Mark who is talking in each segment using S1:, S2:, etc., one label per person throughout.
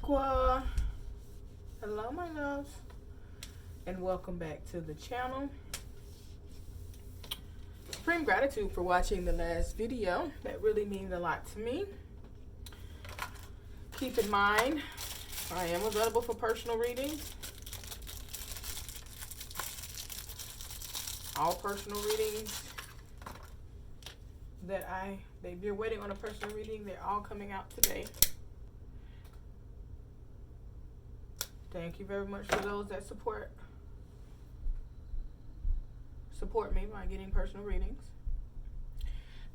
S1: Aqua. Hello, my loves, and welcome back to the channel. Supreme gratitude for watching the last video. That really means a lot to me. Keep in mind, I am available for personal readings. All personal readings that if you're waiting on a personal reading, they're all coming out today. Thank you very much for those that support me by getting personal readings.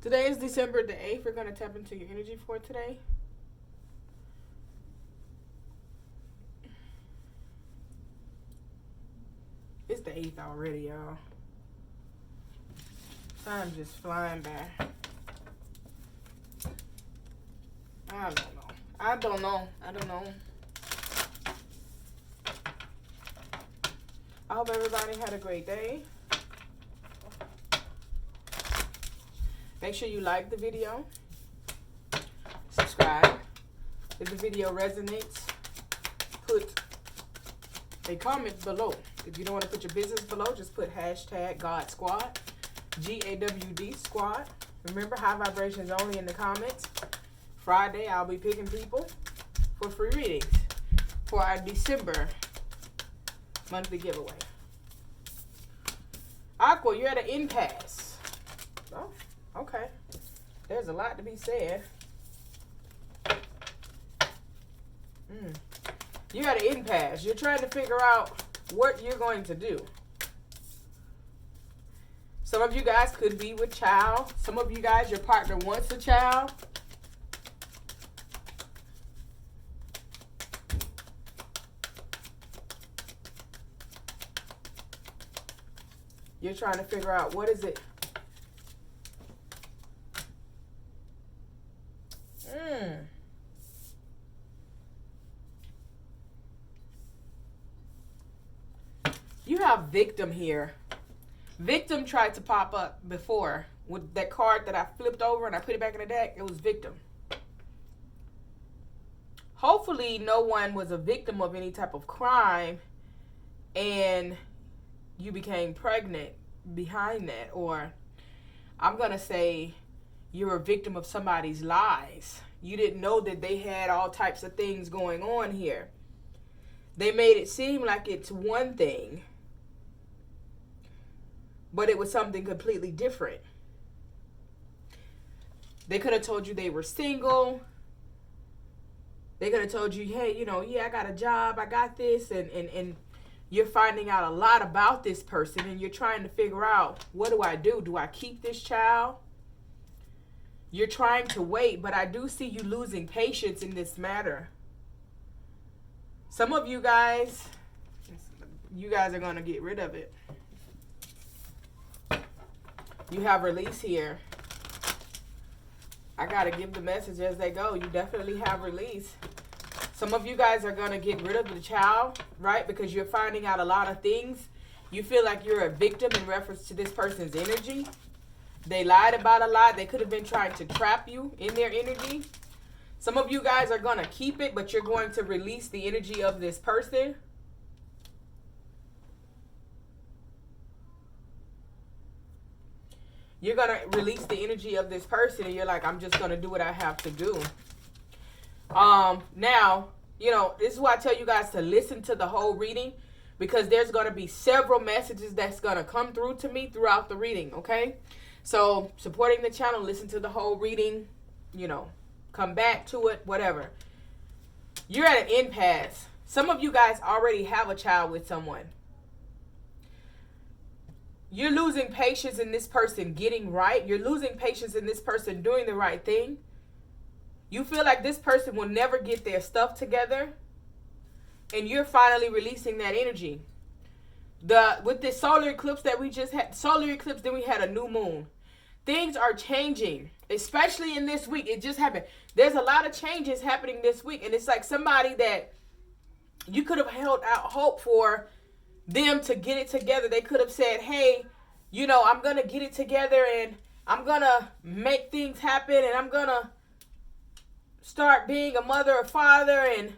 S1: Today is December the 8th. We're going to tap into your energy for today. It's the 8th already, y'all. Time just flying by. I don't know. I hope everybody had a great day. Make sure you like the video. Subscribe. If the video resonates, put a comment below. If you don't want to put your business below, just put hashtag GAWD Squad. GAWD Squad. Remember, high vibrations only in the comments. Friday, I'll be picking people for free readings for our December monthly giveaway. Aqua, you're at an impasse. Oh, okay. There's a lot to be said. You're at an impasse. You're trying to figure out what you're going to do. Some of you guys could be with child. Some of you guys, your partner wants a child. You're trying to figure out what is it. You have victim here. Victim tried to pop up before with that card that I flipped over and I put it back in the deck. It was victim. Hopefully no one was a victim of any type of crime and you became pregnant behind that, or I'm gonna say you're a victim of somebody's lies. You didn't know that they had all types of things going on here. They made it seem like it's one thing, but it was something completely different. They could have told you they were single. They could have told you, hey, yeah, I got a job, I got this, and you're finding out a lot about this person and you're trying to figure out, what do I do? Do I keep this child? You're trying to wait, but I do see you losing patience in this matter. Some of you guys are going to get rid of it. You have release here. I got to give the message as they go. You definitely have release. Some of you guys are going to get rid of the child, right? Because you're finding out a lot of things. You feel like you're a victim in reference to this person's energy. They lied about a lot. They could have been trying to trap you in their energy. Some of you guys are going to keep it, but you're going to release the energy of this person. You're going to release the energy of this person, and you're like, I'm just going to do what I have to do. Now, this is why I tell you guys to listen to the whole reading, because there's going to be several messages that's going to come through to me throughout the reading, okay? So, supporting the channel, listen to the whole reading, come back to it, whatever. You're at an impasse. Some of you guys already have a child with someone. You're losing patience in this person getting right. You're losing patience in this person doing the right thing. You feel like this person will never get their stuff together. And you're finally releasing that energy. With this solar eclipse that we just had, then we had a new moon. Things are changing, especially in this week. It just happened. There's a lot of changes happening this week. And it's like somebody that you could have held out hope for them to get it together. They could have said, hey, I'm going to get it together and I'm going to make things happen and I'm going to start being a mother or father, and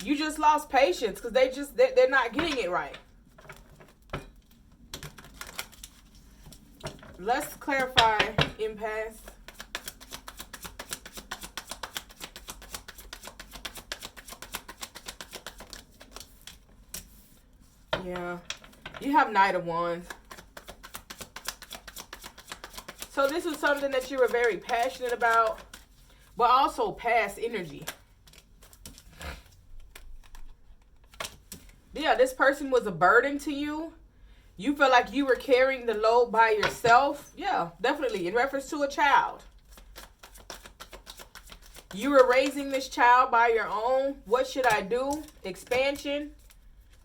S1: You just lost patience because they're not getting it right. Let's clarify impasse. Yeah. You have Knight of Wands. So this was something that you were very passionate about, but also past energy. Yeah, this person was a burden to you. You feel like you were carrying the load by yourself. Yeah, definitely. In reference to a child. You were raising this child by your own. What should I do? Expansion.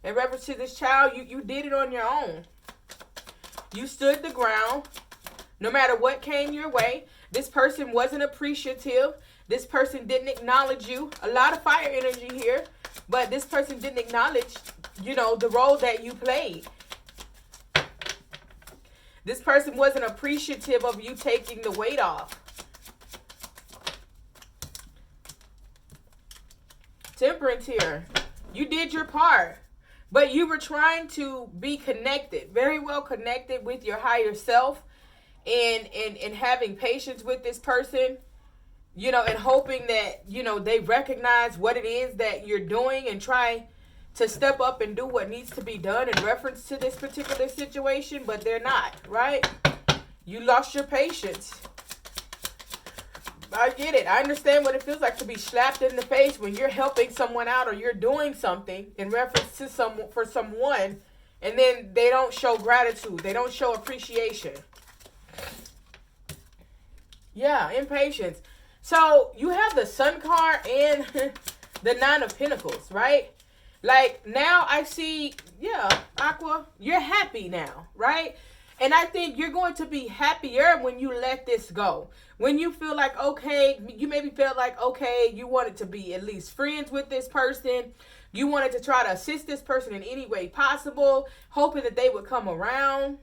S1: In reference to this child, you did it on your own. You stood the ground. No matter what came your way. This person wasn't appreciative. This person didn't acknowledge you. A lot of fire energy here. But this person didn't acknowledge, you know, the role that you played. This person wasn't appreciative of you taking the weight off. Temperance here. You did your part. But you were trying to be connected. Very well connected with your higher self. And having patience with this person. You know, and hoping that, you know, they recognize what it is that you're doing. And try to step up and do what needs to be done in reference to this particular situation, but they're not, right? You lost your patience. I get it. I understand what it feels like to be slapped in the face when you're helping someone out or you're doing something in reference to someone, and then they don't show gratitude. They don't show appreciation. Yeah, impatience. So you have the Sun card and the Nine of Pentacles, right? Like, now I see, yeah, Aqua, you're happy now, right? And I think you're going to be happier when you let this go. When you feel like, okay, you maybe felt like, okay, you wanted to be at least friends with this person. You wanted to try to assist this person in any way possible, hoping that they would come around.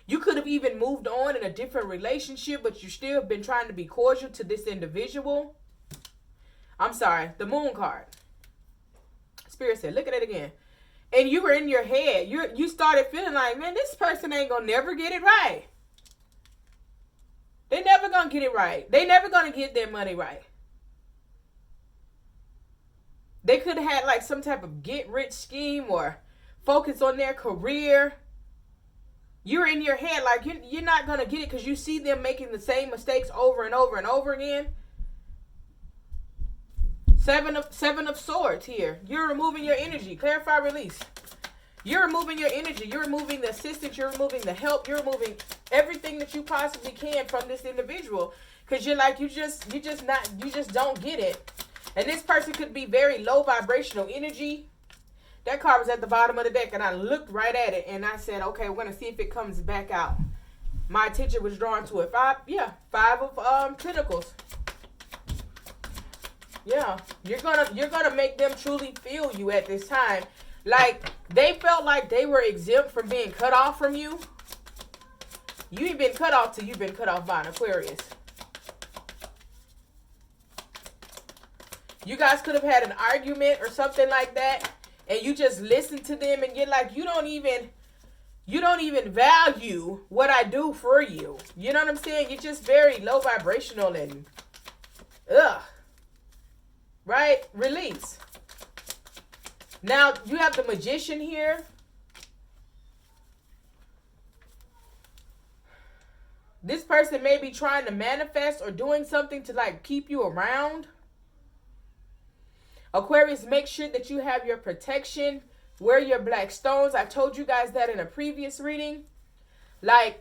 S1: You could have even moved on in a different relationship, but you still have been trying to be cordial to this individual. I'm sorry, the Moon card. Spirit said, look at it again. And you were in your head. You started feeling like, man, this person ain't going to never get it right. They never going to get it right. They never going to get their money right. They could have had like some type of get rich scheme or focus on their career. You're in your head like you're not going to get it because you see them making the same mistakes over and over and over again. Seven of Swords here. You're removing your energy. Clarify, release. You're removing your energy. You're removing the assistance. You're removing the help. You're removing everything that you possibly can from this individual. Because you're like, you just don't get it. And this person could be very low vibrational energy. That card was at the bottom of the deck and I looked right at it and I said, okay, we're going to see if it comes back out. My attention was drawn to it. Five of Pentacles. Yeah, you're gonna make them truly feel you at this time. Like, they felt like they were exempt from being cut off from you. You ain't been cut off till you've been cut off by an Aquarius. You guys could have had an argument or something like that, and you just listened to them, and you're like, you don't even value what I do for you. You know what I'm saying? You're just very low vibrational and ugh. Right? Release. Now, you have the Magician here. This person may be trying to manifest or doing something to like keep you around. Aquarius, make sure that you have your protection. Wear your black stones. I told you guys that in a previous reading. Like,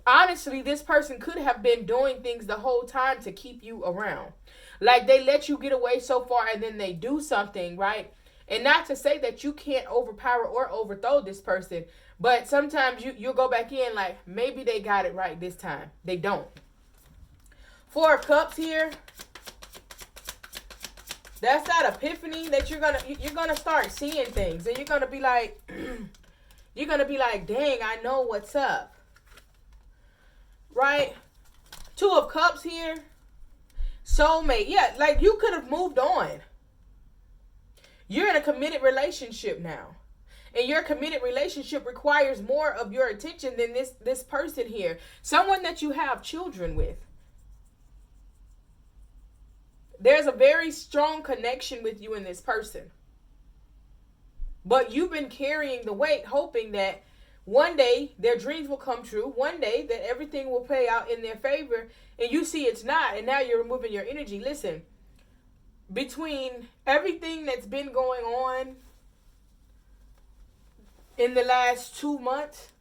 S1: honestly, this person could have been doing things the whole time to keep you around. Like, they let you get away so far and then they do something, right? And not to say that you can't overpower or overthrow this person, but sometimes you'll go back in like, maybe they got it right this time. They don't. Four of Cups here. That's that epiphany that you're gonna start seeing things, and you're gonna be like, dang, I know what's up. Right? Two of Cups here. Soulmate. Yeah, like you could have moved on. You're in a committed relationship now. And your committed relationship requires more of your attention than this person here. Someone that you have children with. There's a very strong connection with you and this person. But you've been carrying the weight, hoping that one day their dreams will come true. One day that everything will play out in their favor. And you see it's not. And now you're removing your energy. Listen, between everything that's been going on in the last 2 months,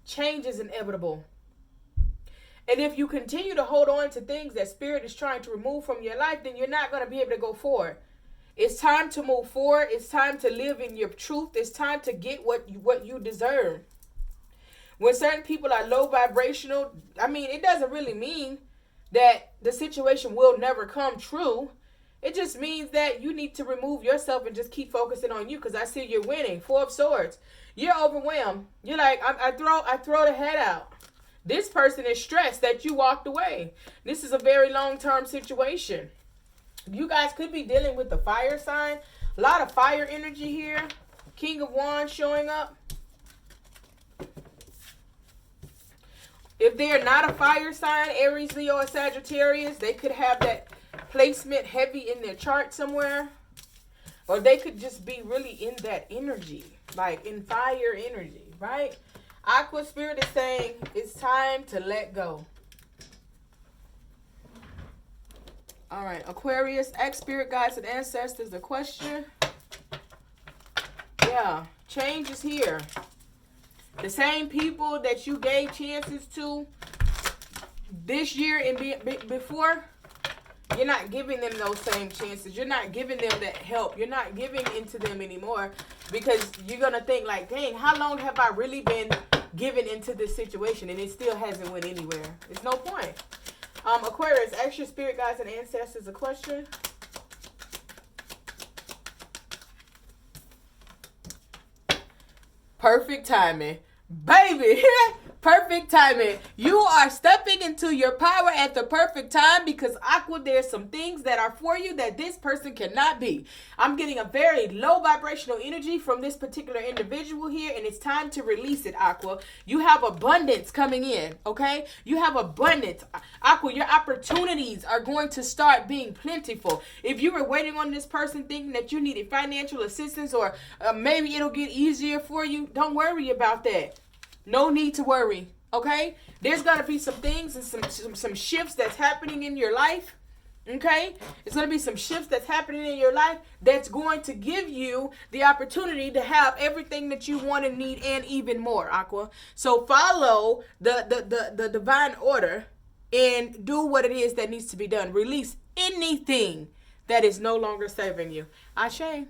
S1: change is inevitable. And if you continue to hold on to things that Spirit is trying to remove from your life, then you're not going to be able to go forward. It's time to move forward. It's time to live in your truth. It's time to get what you deserve. When certain people are low vibrational, I mean, it doesn't really mean that the situation will never come true. It just means that you need to remove yourself and just keep focusing on you, because I see you're winning. 4 of Swords. You're overwhelmed. You're like, I throw the head out. This person is stressed that you walked away. This is a very long-term situation. You guys could be dealing with the fire sign. A lot of fire energy here. King of Wands showing up. If they're not a fire sign, Aries, Leo, or Sagittarius, they could have that placement heavy in their chart somewhere. Or they could just be really in that energy. Like in fire energy, right? Aqua Spirit is saying it's time to let go. All right, Aquarius, ex spirit guides and ancestors, the question. Yeah, change is here. The same people that you gave chances to this year and before, you're not giving them those same chances. You're not giving them that help. You're not giving into them anymore, because you're going to think like, dang, how long have I really been giving into this situation and it still hasn't went anywhere? There's no point. Aquarius, ask your spirit guides and ancestors a question. Perfect timing. Baby, perfect timing. You are stepping into your power at the perfect time, because Aqua, there's some things that are for you that this person cannot be. I'm getting a very low vibrational energy from this particular individual here, and it's time to release it, Aqua. You have abundance coming in, okay? You have abundance. Aqua, your opportunities are going to start being plentiful. If you were waiting on this person thinking that you needed financial assistance, or maybe it'll get easier for you, don't worry about that. No need to worry, okay? There's going to be some things and some shifts that's happening in your life, okay? It's going to be some shifts that's happening in your life that's going to give you the opportunity to have everything that you want and need, and even more, Aqua. So follow the divine order and do what it is that needs to be done. Release anything that is no longer serving you. Ashe.